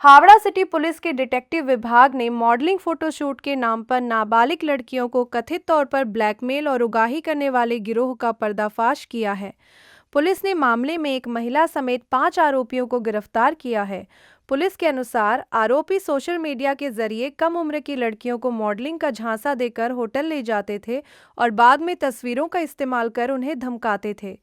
Howrah city police के detective विभाग ने मॉडलिंग फोटोशूट के नाम पर नाबालिग लड़कियों को कथित तौर पर ब्लैकमेल और उगाही करने वाले गिरोह का पर्दाफाश किया है। पुलिस ने मामले में एक महिला समेत 5 आरोपियों को गिरफ्तार किया है। पुलिस के अनुसार आरोपी सोशल मीडिया के जरिए कम उम्र की लड़कियों को मॉडलिंग का झांसा देकर होटल ले जाते थे और बाद में तस्वीरों का इस्तेमाल कर उन्हें धमकाते थे।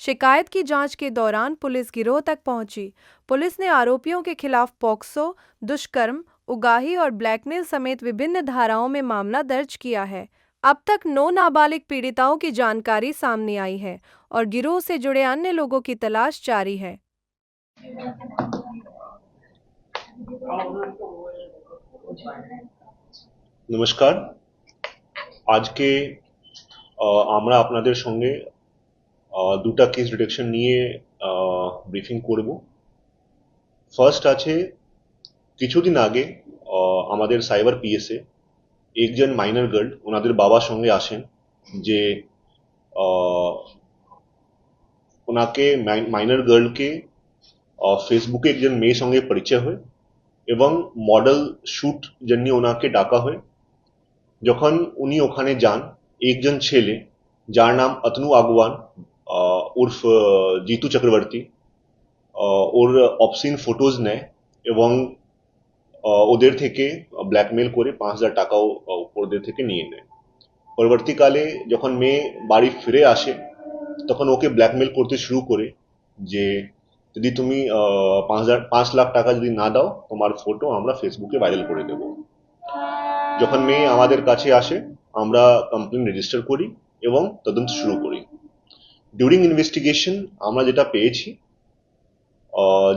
शिकायत की जांच के दौरान पुलिस गिरोह तक पहुंची। पुलिस ने आरोपियों के खिलाफ पॉक्सो, दुष्कर्म, उगाही और ब्लैकमेल समेत विभिन्न धाराओं में मामला दर्ज किया है। अब तक 9 नाबालिग पीड़िताओं की जानकारी सामने आई है और गिरोह से जुड़े अन्य लोगों की तलाश जारी है। নমস্কার। আজকে আমরা আপনাদের সঙ্গে দুটা কেস ডিটেকশন নিয়ে ব্রিফিং করব। ফার্স্ট আছে কিছুদিন আগে আমাদের সাইবার পিএসএ একজন মাইনর গার্ল ওনাদের বাবার সঙ্গে আসেন যে ওনাকে মাইনর গার্লকে ফেসবুকে একজন মেয়ের সঙ্গে পরিচয় হয় এবং মডেল শ্যুট জন্য ওনাকে ডাকা হয়। যখন উনি ওখানে যান, একজন ছেলে যার নাম অতনু আগওয়ান উর্ফ জিতু চক্রবর্তী ওর অবসিন ফটোজ নেয় এবং ওদের থেকে ব্ল্যাকমেল করে 5,000 টাকাও ওদের থেকে নিয়ে নেয়। পরবর্তীকালে যখন মেয়ে বাড়ি ফিরে আসে তখন ওকে ব্ল্যাকমেল করতে শুরু করে যে যদি তুমি 5 লাখ টাকা যদি না দাও তোমার ফটো আমরা ফেসবুকে ভাইরাল করে দেবো। যখন মেয়ে আমাদের কাছে আসে আমরা কমপ্লেন রেজিস্টার করি এবং তদন্ত শুরু করি। ডিউরিং ইনভেস্টিগেশন আমরা যেটা পেয়েছি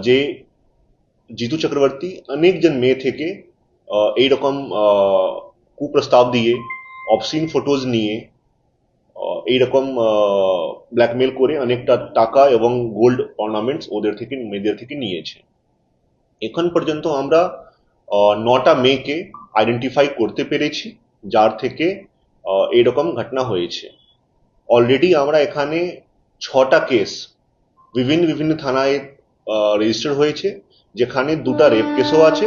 যে জিতু চক্রবর্তী অনেকজন মেয়ে থেকে এইরকম কুপ্রস্তাব দিয়ে অবসিন ফটোজ নিয়ে এইরকম ব্ল্যাকমেল করে অনেকটা টাকা এবং গোল্ড অর্নামেন্টস ওদের থেকে মেয়েদের থেকে নিয়েছে। এখন পর্যন্ত আমরা 9টা মেয়েকে আইডেন্টিফাই করতে পেরেছি যার থেকে এরকম ঘটনা হয়েছে। অলরেডি আমরা এখানে 6টা কেস বিভিন্ন থানায় রেজিস্টার হয়েছে, যেখানে 2টা রেপ কেসও আছে,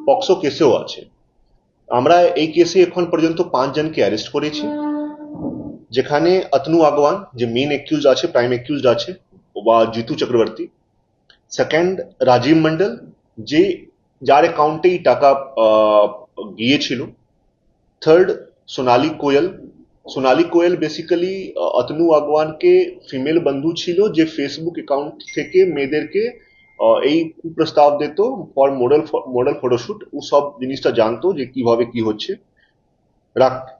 পক্সো কেসও আছে। আমরা এই কেসে এখন পর্যন্ত 5 জনকে অ্যারেস্ট করেছি, যেখানে অতনু আগওয়ান যে মেইন অ্যাকিউজ আছে, প্রাইম অ্যাকিউজ আছে বা জিতু চক্রবর্তী, সেকেন্ড রাজীব মন্ডল যে যার অ্যাকাউন্টেই টাকা গিয়েছিল, থার্ড সোনালী কোয়েল বেসিক্যালি অতনু আগওয়ানকে ফিমেল বন্ধু ছিল যে ফেসবুক অ্যাকাউন্ট থেকে মেয়েদেরকে এই কুপ্রস্তাব দিত ফর মডেল ফটোশুট। ও সব জিনিসটা জানতো যে কিভাবে কি হচ্ছে।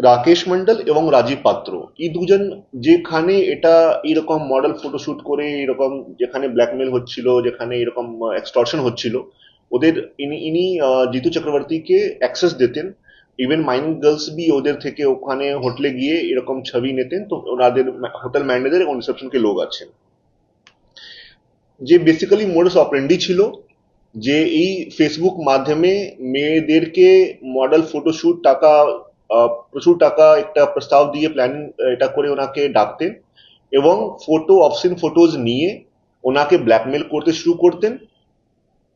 রাকেশ মন্ডল এবং রাজীব পাত্র এই দুজন যেখানে এটা এরকম মডেল ফটোশুট করে এরকম যেখানে ব্ল্যাকমেল হচ্ছিল, যেখানে এরকম এক্সটর্শন হচ্ছিল, ওদের ইনি জিতু চক্রবর্তীকে অ্যাক্সেস দিতেন। ইভেন মাইনর গার্লস বি ওদের থেকে ওখানে হোটেলে গিয়ে এরকম ছবি নিতেন। তো ওনাদের হোটেল ম্যানেজার এবং রিসেপশন কে লোক আছেন যে বেসিক্যালি মোডাস অপারেন্ডি ছিল যে এই ফেসবুক মাধ্যমে মেয়েদেরকে মডেল ফটোশুট টাকা প্রচুর টাকা একটা প্রস্তাব দিয়ে প্ল্যানিং এটা করে ওনাকে ডাকতেন এবং অবসিন ফটোজ নিয়ে ওনাকে ব্ল্যাকমেল করতে শুরু করতেন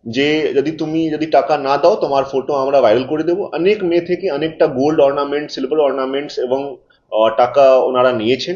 যে যদি টাকা না দাও তোমার ফটো আমরা ভাইরাল করে দেবো। অনেক মেয়ে থেকে অনেকটা গোল্ড অর্নামেন্ট, সিলভার অর্নামেন্টস এবং টাকা ওনারা নিয়েছেন।